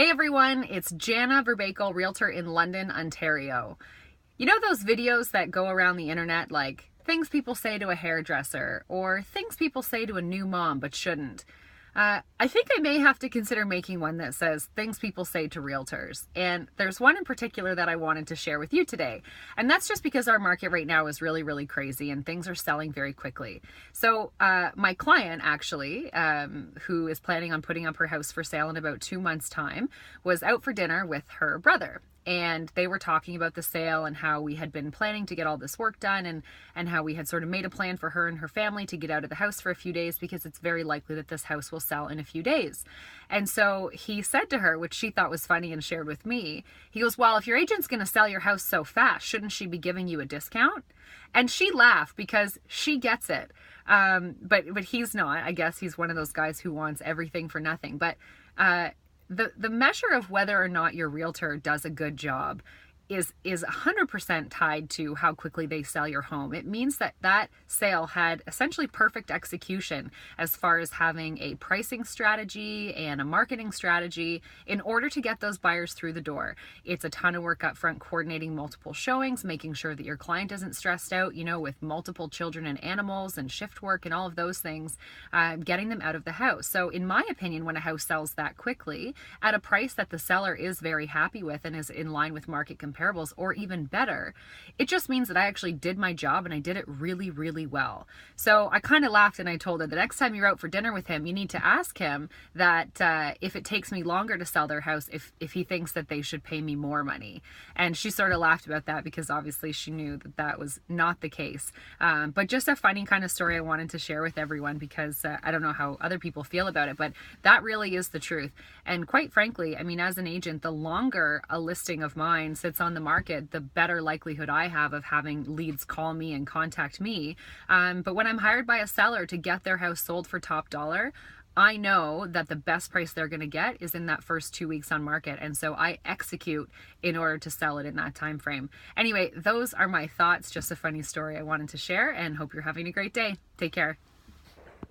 Hey everyone, it's Jana, Verbakel, realtor in London, Ontario. You know those videos that go around the internet like things people say to a hairdresser or things people say to a new mom but shouldn't? I think I may have to consider making one that says things people say to realtors. And there's one in particular that I wanted to share with you today. And that's just because our market right now is really, really crazy and things are selling very quickly. So my client actually, who is planning on putting up her house for sale in about 2 months' time, was out for dinner with her brother. And they were talking about the sale and how we had been planning to get all this work done and how we had sort of made a plan for her and her family to get out of the house for a few days because it's very likely that this house will sell in a few days. And so he said to her, which she thought was funny and shared with me, he goes, well, if your agent's going to sell your house so fast, shouldn't she be giving you a discount? And she laughed because she gets it. But he's not. I guess he's one of those guys who wants everything for nothing. But the measure of whether or not your realtor does a good job is 100% tied to how quickly they sell your home. It means that that sale had essentially perfect execution as far as having a pricing strategy and a marketing strategy in order to get those buyers through the door. It's a ton of work up front, coordinating multiple showings, making sure that your client isn't stressed out, with multiple children and animals and shift work and all of those things, getting them out of the house. So in my opinion, when a house sells that quickly at a price that the seller is very happy with and is in line with market comparables or even better, it just means that I actually did my job and I did it really, really well. So I kind of laughed and I told her the next time you're out for dinner with him, you need to ask him that if it takes me longer to sell their house, if he thinks that they should pay me more money. And she sort of laughed about that because obviously she knew that that was not the case. But just a funny kind of story I wanted to share with everyone because I don't know how other people feel about it, but that really is the truth. And quite frankly, I mean, as an agent, the longer a listing of mine sits on the market, the better likelihood I have of having leads call me and contact me. But when I'm hired by a seller to get their house sold for top dollar, I know that the best price they're going to get is in that first 2 weeks on market. And so I execute in order to sell it in that time frame. Anyway, those are my thoughts. Just a funny story I wanted to share and hope you're having a great day. Take care.